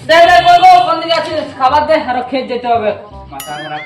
দে দে বলবো কোন দিকে আছিস, খাবার দে, আরো খেয়ে যেতে হবে। মাথা খারাপ।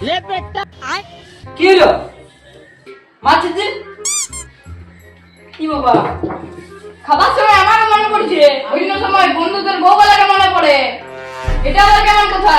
লে পেটটা কি হলো? মাছিস কি বাবা? খাবার সময় আমার মনে পড়ছে, অন্য সময় বন্ধুদের বউগুলোকে মনে পড়ে, এটা আবার কেমন কথা?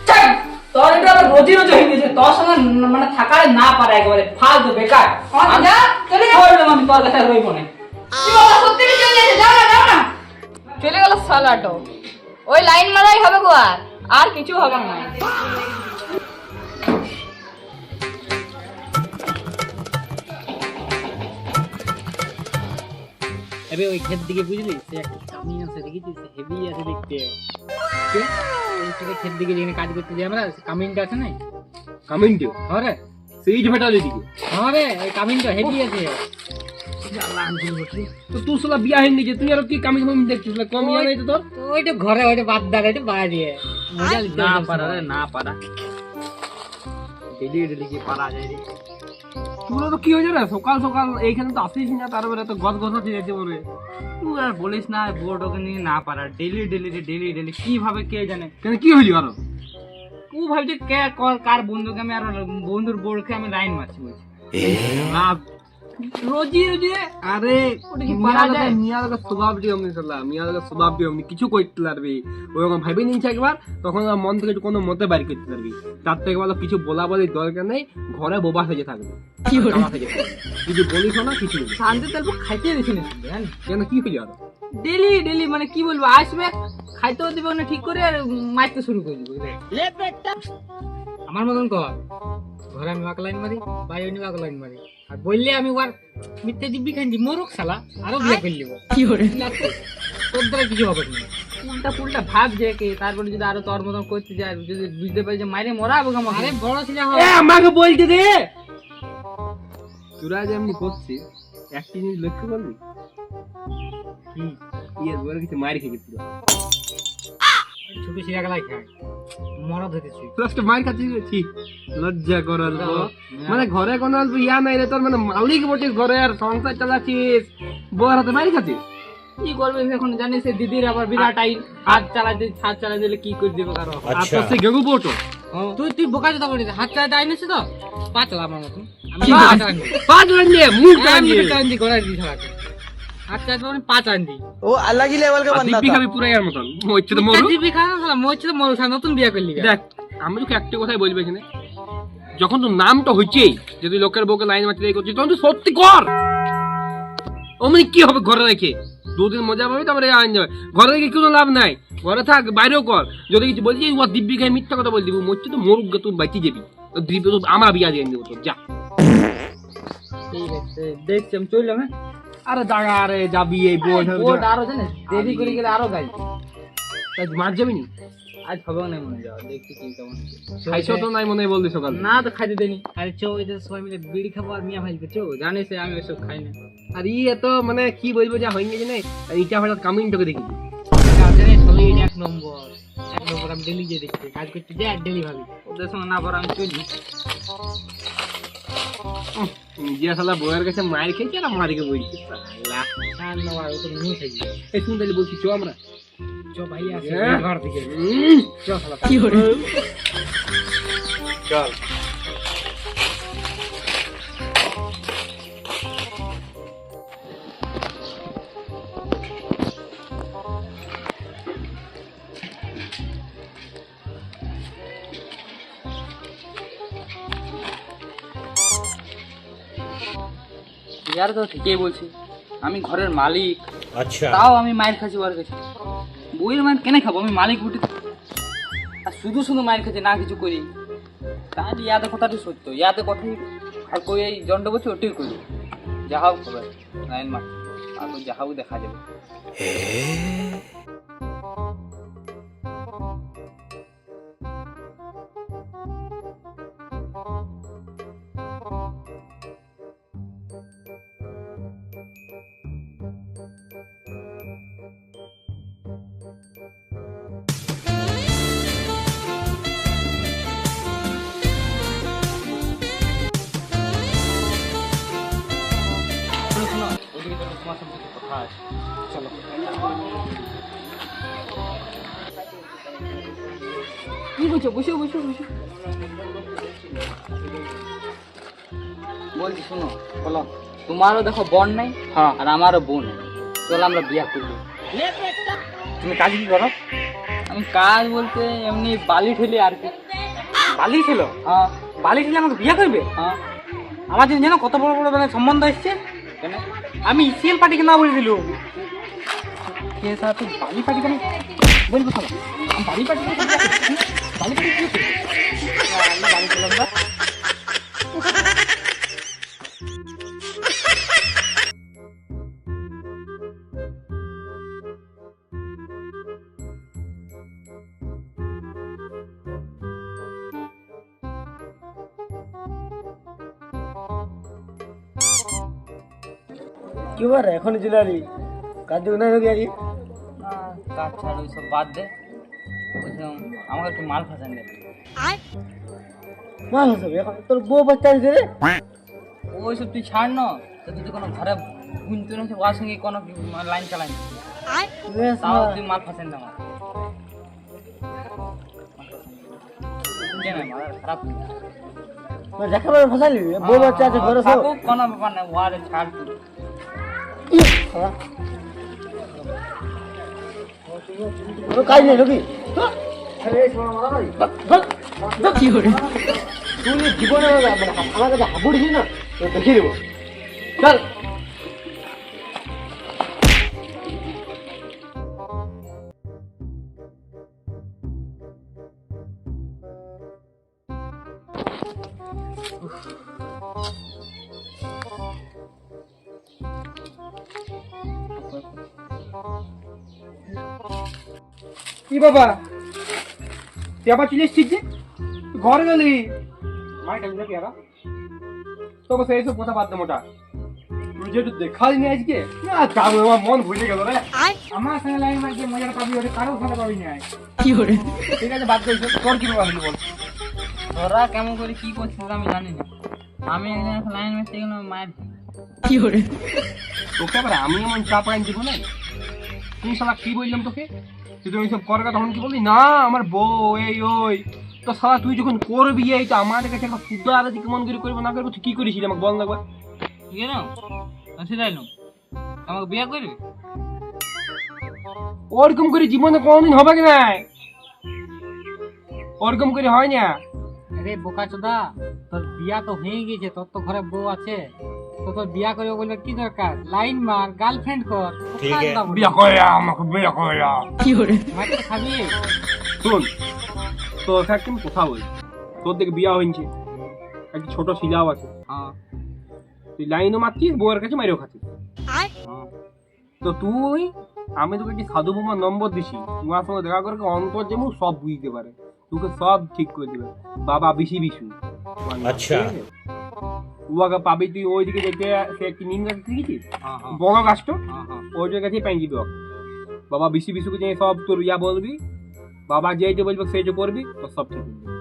চাই তোর এটা আবার রোজি রোজি হয়ে গেছে, তোর সঙ্গে মানে থাকায় না পারে, একেবারে ফালতু বেকার। যা চলে যা। আমি তোর কাছে রইব না। কি বাবা সত্যি চলে যাচ্ছে, যাও না যাও না। চলে গেল সালাটো, ওই লাইন মারাই হবে গো, আর কিছু হবে না। আরে ওই ক্ষেত দিকে বুঝলি, সে একটা কামিন আছে দেখেছিস, হেভি আছে দেখতে। ক্ষেত দিকে যেখানে কাজ করতে যাই আমরা, কামিনটা আছে না, কামিনটো হরে সেই ঝামেটালি দিকে হরে ওই কামিনটা হেভি আছে। তো তুই শালা বিয়া হয়নি যে তুই আর কি কামিন কামিন দেখছিস, কম ইয়া নাই তো তোর? ওইটা ঘরে ওইটা বাদ দাঁড়, ওইটা বাইরে মজা না পারা রে, না পারা। ডেলি ডেলি কি পারা যায় রে? তোর তো কি হয়েছে রে, সকাল সকাল এইখানে তো আসিস না, তারপরে তো গদ গদ হয়ে যাচ্ছে বলে। তুই আর বলিস না, বোর্ড ওকে নিয়ে না পারা, ডেলি ডেলি ডেলি ডেলি কিভাবে কে জানে। কেন কি হইলি আরো? তুই ভাবছি কে কার বন্ধুকে আমি আর বন্ধুর বোর্ডকে আমি লাইন মারছি বলছি না রোজি রোজি। আরে ওটা কি পারা যায়? মিয়ার স্বভাবটি অমনি সালা, মিয়ার স্বভাবটি অমনি কিছু করতে পারবি, ওই রকম ভাবি নিচ্ছে একবার, তখন আর মন থেকে কোনো মতে বাইর করতে পারবি। তার থেকে ভালো কিছু বলা বলি দরকার নেই, ঘরে বোবা থেকে থাকবে, কিছু বলিস না, কিছু বলিস না। শান্তি তেল খাইতে দিছি না জানি কেন কি হইলি আরো? ডেলি ডেলি মানে কি বলবো, আসবে খাইতেও দিবে না ঠিক করে, আর মারতে শুরু করে দিবে। আমার মতন কর, ঘরে আমি ওয়াক লাইন মারি, বাইরে আমি ওয়াক লাইন মারি, আর বললে আমি ওর মিথ্যে দিব্যি খাই মরুক শালা, আরো বিয়ে করে নিব। কি করে তোর দ্বারা কিছু হবে না, উল্টা পুল্টা ভাব যে কে, তারপরে যদি আরো তোর মতন করতে যায়, যদি বুঝতে পারি যে মাইরে মরা হবে আমাকে। আরে বড় ছিল আমাকে বলতে দে, তোরা যে এমনি করছিস একটা জিনিস লক্ষ্য করবি, ইয়ে বলে কিছু মারি খেয়ে গেছিল, ছোট ছিঁড়া গেলাই খায় মরা ধরেছি। লাস্টে মার খাচ্ছিস ঠিক লজ্জা করার মানে ঘরে কোনো অল্প ইয়া নাই রে তোর, মানে মালিক বটিস ঘরে আর সংসার চালাচ্ছিস, বউর হাতে মারি খাচ্ছিস। কি করবে এখন জানিস, দিদির আবার বিরাট আইন, হাত চালাই দিলে কি করে দিবে কারো। আর তোর সে গেগু বটো তুই বোকা জোতা বলিস, হাত চালাতে আইন আছে তো পা চালা আমার মতন, আমি কি পা বলিস? চালান দিই, পা ধরে নিয়ে মুখ ধরে আমি নিয়ে চালান দিই, ঘোড়া দিই ছাড়াতে হাত চালাতে মানে পা চালান দিই। वो अलग ही लेवल का बंदा দিব্যি था। খাবি পুরো এর মতন হচ্ছে তো মরু। দিবি খা শালা মরছে তো মরু, নতুন বিয়ে করলি। দেখ আমি তোকে একটা কথাই বলবো এখানে, যখন তোর নামটা হইছেই যে তুই লোকের বউকে লাইন মারতে এই করছিস, তখন তুই সত্যি কর। অমনি কি হবে ঘরে রেখে, দুদিন মজা পাবি, তারপরে আইন যাবে। ঘরে রেখে কোনো লাভ নাই, ঘরে থাক, বাইরেও কর। যদি কিছু বলছিস ও দিব্যি খাই মিথ্যা কথা বল দিব, মরছে তো মরুক গে, তুই বাইচে যাবি, দিব্যি তো আমার বিয়া দিয়ে দেবো তোর, যা। ঠিক আছে দেখছি আমি চললাম। হ্যাঁ আরে দাঁড়া, আরে যাবি এই বোর্ড ওটা আরো জানিস দেরি করে গেলে আরো গাই, মার যাবি নি? আজ হবে না মনে যাওয়া, দেখছি কি কেমন। খাইছো তো নাই মনে হয় বললি সকাল? না তো খাইতে দেনি। আরে চো এদের সবাই মিলে বিড়ি খাবো আর মিয়া ভাইকে চো, জানিস আমি ওইসব খাই না। আর এত মানে কি বলবো, যা হয়ে গেছে না, ইটা হঠাৎ কামিং তোকে দেখি জানিস হলি এক নম্বর আমি ডেলি যে দেখছি কাজ করতে যাই, ডেলি ভাবি ওদের সঙ্গে না পর আমি চলি। নিজে শালা বউয়ের কাছে মার খেয়েছি আর মারিকে বলছি এই শুন তাহলে বলছি চো আমরা চো ভাই আসে হ্যাঁ। ঘর থেকে চো শালা কি হলো চল। ইয়ার তো ঠিকই বলছি, আমি ঘরের মালিক, अच्छा তাও আমি মায়ের খাচ্ছি ওর কাছে। বইয়ের মায়ের কেন খাবো, আমি মালিক উঠে আর শুধু শুধু মায়ের কাছে না কিছু করি। তাহলে ইয়াদের কথাটি সত্য, ইয়াদের কথাই আর কই এই জন্ড বলছে ওটাই করি। যা হোক খবর লাইন মার, আর যা হোক দেখা যাবে। বলছো, বসো বসো বসো। বলছি শোনো, বলো। তোমারও দেখো বোন নাই, হ্যাঁ। আর আমারও বোন নেই। চলো আমরা বিয়ে করবো। তুমি কাজ কি করো? আমি কাজ বলতে এমনি বালি ঠেলি আর কি। বালি ছিল? হ্যাঁ বালি ছিল আমাকে বিয়ে করবে? হ্যাঁ। আমার জন্য জানো কত বড় বড় মানে সম্বন্ধ এসছে। কেন? আমি ইসিএল পার্টিকে না বলেছিল কে স্যার তুই বালি পার্টি কেন বলবো? খাবো আমি বালি পার্টি বালি পার্টি কি করবো? আমরা বালি করলাম না। কি বার এখন চলে আলি কাজ না হবি আগে কাজ ছাড় ওইসব বাদ দে। বলছিলাম আমাকে একটু মাল ফাঁসান দে। মাল হবে এখন তোর বউ বাচ্চা আছে রে ওইসব তুই ছাড় না। তো তুই তো কোনো ঘরে গুনতে না, ওর সঙ্গে কোনো লাইন চালাই না। তাও তুই মাল ফাঁসেন না আমার। বুঝছে না, মাল খারাপ দেখাবার ফসালি বউ বাচ্চা আছে ঘরে সব থাকুক, কোনো ব্যাপার না, ওয়ারে ছাড় তুই। কোনো কাজ নেই রবি কি করে তুই জীবনে আমার কাছে হাবুড়ি না দেখিয়ে দেবো চল কি বাবা তুই আবার চলে এসছিস যে ঘরে গেলি মাইটা বুঝে কি তো বসে এইসব কথা বাদ দে মোটা তুই যেটু দেখা দিনি আজকে না যাবো আমার মন ভুলে গেল রে আমার সঙ্গে লাইন মারতে মজাটা পাবি ওটা কারোর সঙ্গে পাবি না। কি করে ঠিক আছে বাদ দে তোর কি বাবা বল তোরা কেমন করে কি করছিস আমি জানি না। আমি একজন লাইন মারতে গেলাম মায়ের। কি করে তোকে আবার আমি এমন চাপ আইন দিব না। তুই শালা কি বললাম তোকে তুই তো এইসব করার কথা তখন কি বললি না আমার বউ এই ওই তো শালা তুই যখন করবি এই তো আমাদের কাছে একটা শুদ্ধ আর কেমন করে করবো না করবো তুই কি করেছিলি আমাকে বল না একবার ঠিক আছে না সেটাইলাম আমাকে বিয়ে করবি? ওরকম করে জীবনে কোনোদিন হবে কি নাই ওরকম করে হয় না আরে বোকা চোদা, তোর বিয়া তো হয়ে গেছে, তোর তো ঘরে বউ আছে, তো তোর বিয়া করে বলবে কি দরকার? লাইন মার, গার্লফ্রেন্ড কর। বিয়া করে আমাকে বিয়া করে কি করে মাইকে খাবি? শোন তো একটা আমি কথা বলি তোর দিকে বিয়া হয়েছে একটা ছোট শিলাও আছে হ্যাঁ তুই লাইনও মারছিস বউয়ের কাছে মারিও খাচ্ছিস তো তুই আমি তোকে কি সাধু বোমার নম্বর দিছি তোমার সঙ্গে দেখা করে অন্তর যেমন সব বুঝতে পারে তোকে সব ঠিক করে দিবে বাবা বিশি বিশু আচ্ছা উয়াকে পাবি তুই ওইদিকে দেখতে সে একটি নিম গাছ দেখেছিস বড় গাছটা ওই জায়গা থেকে প্যাঙ্গি দেওয়া বাবা বিশি বিশুকে নিয়ে সব তোর ইয়া বলবি বাবা যেইটা বলবে সেইটা করবি তো সব ঠিক হয়ে যাবে।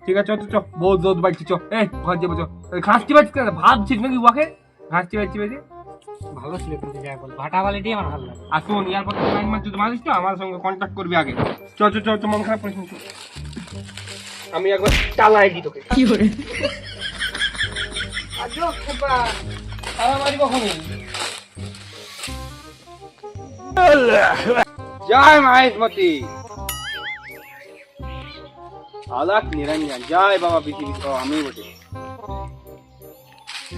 ঠিক আছে চ বহুত জোর বাড়ছি চ এই ঘর যাবো চ ঘাসটি বাজছি কেন ভাবছিস নাকি উয়াকে ঘাসটি বাজছি বেজে ভালো ছিল কিন্তু যাই বল, ভাটা বালিটি আমার ভালো লাগে। আর শোন ইয়ার পর লাইন মার যদি মারিস তো আমার সঙ্গে কন্ট্যাক্ট করবি আগে চ চ চ মন খারাপ করিস না আমি একবার চালাই দিই তোকে কি করে আজও খেপা সারা মারি কখনই জয় মাহেশমতি আলাক নিরঞ্জন জয় বাবা বিধি বিষ্ণু আমি বটে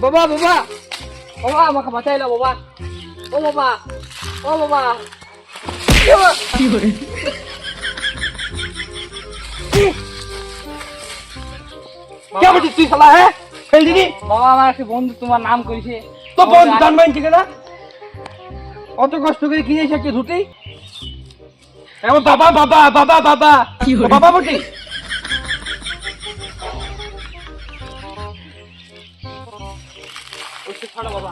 বাবা বাবা বাবা আমাকে বাঁচাইলো বাবা। ও বাবা ও বাবা কি করে কে বলছিস তুই শালা হ্যাঁ ফেল দিদি বাবা আমার একটা বন্ধু তোমার নাম করেছে। তো বন্ধু জানবেন ঠিক না অত কষ্ট করে কিনে এসেছে ধুতি এমন বাবা বাবা বাবা বাবা কি হলো? বাবা বটি ছাড়ো বাবা।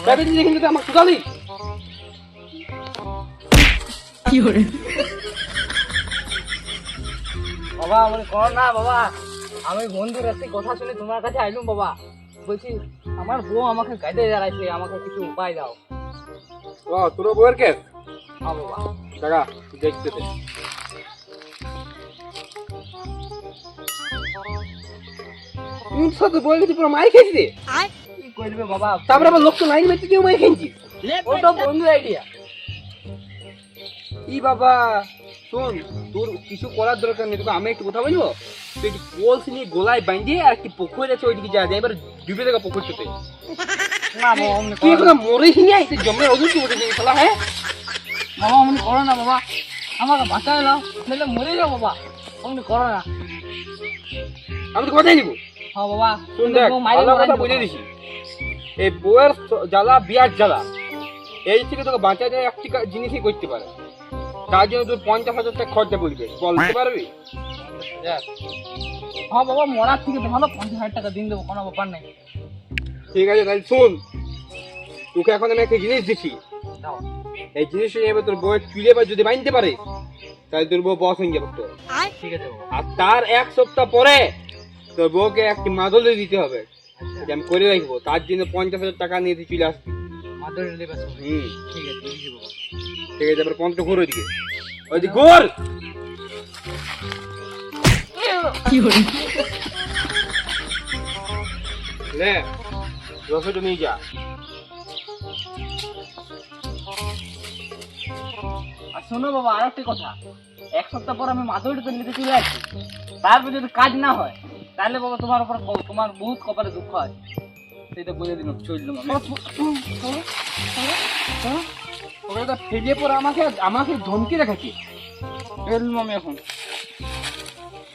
দেখেছি কিন্তু আমার সুদালি কি করে বাবা আমার করো না বাবা। আমি বন্ধুর কাছে কথা শুনে তোমার কাছে আইলুম বাবা। বলছি আমার বউ আমাকে গাইতে দাঁড়াইছে, আমাকে কিছু উপায় দাও। ও তোর বউয়ের কেস হ্যাঁ বাবা। টাকা দেখতে দে তুই সাথে বলে গেছি পুরো মার খেয়েছি রে। কি করবে বাবা? তারপরে আবার লোক তো লাইন মারতে কেউ মার খেয়েছি। ওটা বন্ধু আইডিয়া। ই বাবা শোন, তোর কিছু করার দরকার নেই, তোকে আমি একটু কথা বলবো। তুই একটু পোলস নিয়ে গোলায় বাঁধিয়ে আর একটি পুকুর আছে ওইদিকে যা যায়, এবার ডুবে দেখা পুকুরটাতে। না বাবা অমনি তুই করো না। এখন মরেছি নিয়ে তুই জমে ওদের কি বলতে শালা? হ্যাঁ বাবা অমনি করো না বাবা, আমাকে বাঁচায় নাও, নাহলে মরে যাও বাবা। অমনি করো না। আমি তো কথাই নিবো। হ্যাঁ বাবা শোন দেখ, ভালো কথা বুঝে দিছি, এই বউয়ের জ্বালা বিয়ার জ্বালা এই থেকে তোকে বাঁচা যায় একটি জিনিসই করতে পারে। তার জন্য তোর 50,000 টাকা খরচা পড়বে, বলতে পারবি? হ্যাঁ বাবা, মরার থেকে তো ভালো 50,000 টাকা দিন দেবো, কোনো ব্যাপার নেই। ঠিক আছে তাহলে শোন, তোকে এখন আমি একটা জিনিস দিচ্ছি, দাও। এই জিনিসটা নিয়ে এবার তোর বউয়ের চুলে বা যদি বাঁধতে পারে তাহলে তোর বউ বস হয়ে যাবে তোর। ঠিক আছে বাবা। আর তার 1 সপ্তাহ পরে তোর বউকে একটি মাদলে দিতে হবে, এটা আমি করে রাখবো। তার জন্য 50,000 টাকা নিয়ে তুই চলে আসবি। মাদুর লেবে আসো। হুম ঠিক আছে বুঝি বাবা। ঠিক আছে, এবার 50 ঘোর ওইদিকে, ওইদিকে ঘোর। লে রসটা নিয়ে যা। আর শোনো বাবা, আর একটা কথা, 1 সপ্তাহ পর আমি মাদুরিতে নিতে চলে আসছি। তারপর যদি কাজ না হয় তাহলে বাবা তোমার উপর তোমার বহুত কপালে দুঃখ আছে, সেটা বলে দিলাম। চললাম আমি। ওটা ফেলে পরে আমাকে ধমকি রেখেছি। চললাম আমি এখন।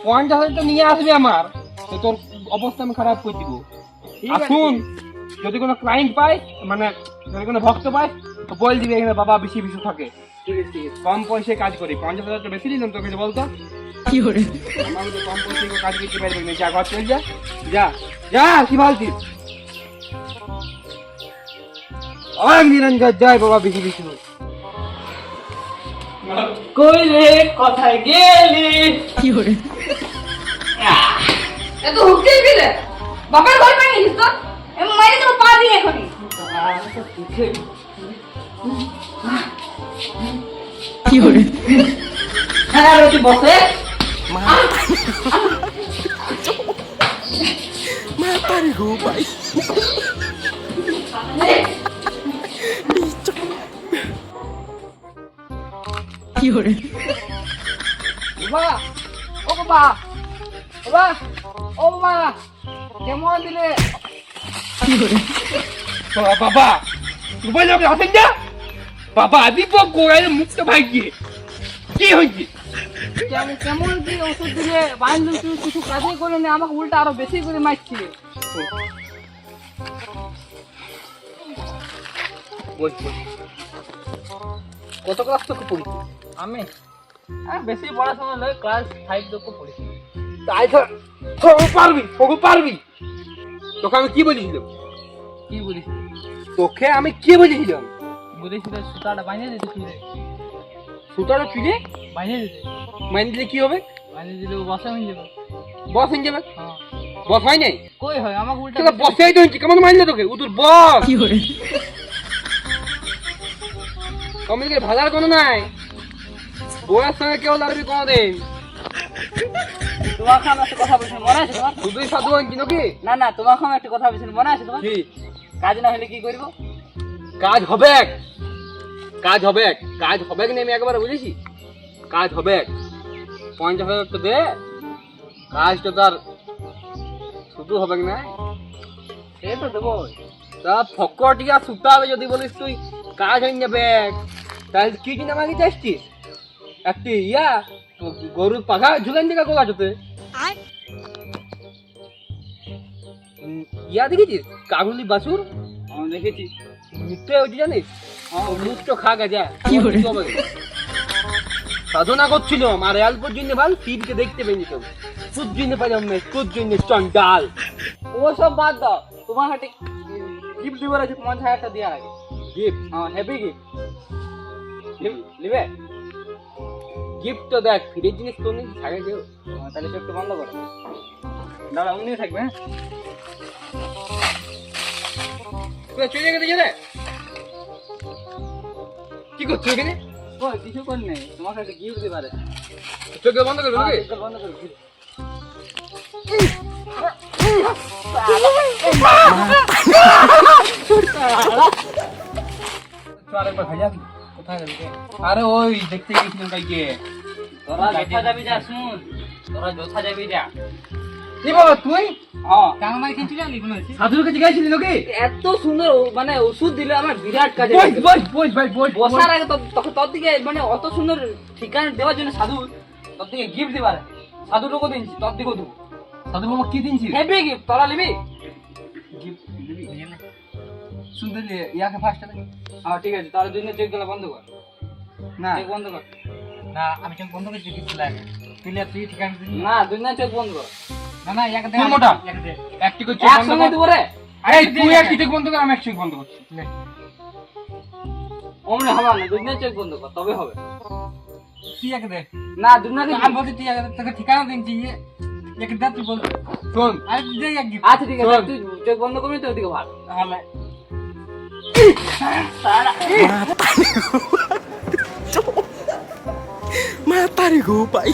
50,000 নিয়ে আসবে আমার, তো তোর অবস্থা আমি খারাপ করে দিব। ঠিক আর আছে। শুন, যদি কোনো ক্লায়েন্ট পাই, মানে যদি কোনো ভক্ত পাই, তো বল দিবি এখানে বাবা বেশি বেশি থাকে। ঠিক আছে ঠিক আছে। কম পয়সায় কাজ করি, 50,000 তো বেশি দিলাম তোকে, বলতো আমার তো কম পয়সায় কাজ করতে পারবি না। যা ঘর চল, যা যা যা, কি বলছিস? অনেক নিরঞ্জন জয় বাবা বেশি বেশি। কইলে কোথায় গেলি? এত হুকতে গেলে বাবার ঘর পাই নিস তো আমি মাইরে তো পা দিয়ে এখনই হ্যাঁ রোটি বসে। বাবা, ও বাবা, বাবা, ও বাবা, কেমন দিলে? বাবা মোবাইল আপনি আসেন না বাবা, দীপক গোড়ায় মুখটা ভাঙিয়ে কি হয়েছে? কেমন কি ওষুধ দিলে? বান্ধব তুই কিছু কাজই করে না, আমাকে উল্টা আরো বেশি করে মারছিলে। বল বল, কত ক্লাস তোকে পড়িস? আমি বেশি পড়াশোনা নয়, ক্লাস 5 তক পড়েছি। তাই তো পারবি, তোকে পারবি। তোকে আমি কি বলেছিলাম? কি বলিস? তোকে আমি কি বলেছিলাম? বলেছিল সুতাটা বানিয়ে দিতে, চুলে সুতাটা চুলে বানিয়ে দিতে। মাইনে দিলে কি হবে? বানিয়ে দিলে বসা হয়ে যাবে। বস হয়ে যাবে। হ্যাঁ বস হয় নাই, কই হয়, আমাকে উল্টা তোকে বসেই তো হচ্ছে। কেমন মাইনে তোকে? ও তোর বস। আমি তোকে ভাজার কোনো নাই, বউয়ের সঙ্গে কেউ লড়বি কোনোদিন। তোমাকে আমি একটা কথা বলছি, মনে আছে তোমার? শুধুই সাধু আনছি নাকি? না না, তোমাকে আমি একটা কথা বলছি, মনে আছে তোমার? কি কাজ না হলে কি করবো? কাজ হবে? কাজ হবে, কাজ হবে কি না আমি একবার বুঝেছি। কাজ হবে, 50,000 তো দে, কাজটা তার শুধু হবে না। সে তো দেবো। তা ফকটিয়া সুতা হবে যদি বলিস তুই কাজ হয়ে যাবে, তাহলে কি কিনা আমাকে চাইছিস? একটি গরুর পাখা ঝুলেন দিকে গোলা চোতে দেখেছিস? কাগুলি বাছুর আমি দেখেছি। মৃত্যু হয়েছে জানিস? মুখটা খা গেছে। সাধনা করছিলাম আর অল্প জন্য ভাল টিভিতে দেখতে পেয়ে যেত। তোর জন্য পাইলাম না, তোর জন্য চন্ডাল। ওসব বাদ দাও, তোমার হাতে গিফট দিবার আছে, 50,000 টাকা দেওয়ার আগে। গিফট? হ্যাঁ, হেভি গিফট নিবে। গিফট তো দেখ, ফিরে জিনিস তো নেই, থাকে কেউ। তাহলে চোখটা বন্ধ করো, দাঁড়া উনি থাকবে। হ্যাঁ চলে গেছে যেতে কি করছো এখানে? ওই কিছু কর নেই, তোমাকে একটা গিফট দিবার আছে। চোখে বন্ধ করবে নাকি? বন্ধ করো। আরে ওই দেখতে গেছিলাম কাইকে তোরা যথা যাবি যা শুন, তোরা যথা যাবি যা। কি বাবা তুই হ্যাঁ, কাম আমার কিনছি জানি কোনো আছে সাধুর কাছে গেছিলি নাকি? এত সুন্দর মানে ওষুধ দিলে আমার বিরাট কাজে বস লাগে। বস বস ভাই বস বসার আগে তোকে তোর দিকে মানে অত সুন্দর ঠিকানা দেওয়ার জন্য সাধু তোর দিকে গিফট দিবার সাধুটুকু দিনছি, তোর দিকেও দেবো সাধু বাবা কি দিনছিস? Heavy gift. তোরা নিবি? শুনতে ইয়াকে ফার্স্ট হ্যাঁ ঠিক আছে, তাহলে দুদিনের চেক গুলো বন্ধ কর, না চেক বন্ধ কর। না আমি চোখ বন্ধ করে দিচ্ছি তুই ঠিকানা দিবি না দুদিনের চেক বন্ধ কর। না না ইয়াকে দে কোন মোটা? ইয়াকে দে একটি করে চেক বন্ধ একসঙ্গে কর। দেবো রে। এই তুই একটি চেক বন্ধ কর, আমি একটি চেক বন্ধ করছি। অমনি হবে না, দুদিনের চেক বন্ধ কর তবে হবে। তুই ইয়াকে দে না দুদিনের আমি বলছি তুই ইয়াকে দে, তোকে ঠিকানা দিচ্ছি ইয়াকে দে তুই বল শোন আরে দে ইয়াকে গিফট আচ্ছা ঠিক আছে, শোন। তুই চেক বন্ধ করবি তো ওদিকে ভাগ। তাহলে Mata nih gue, Pak.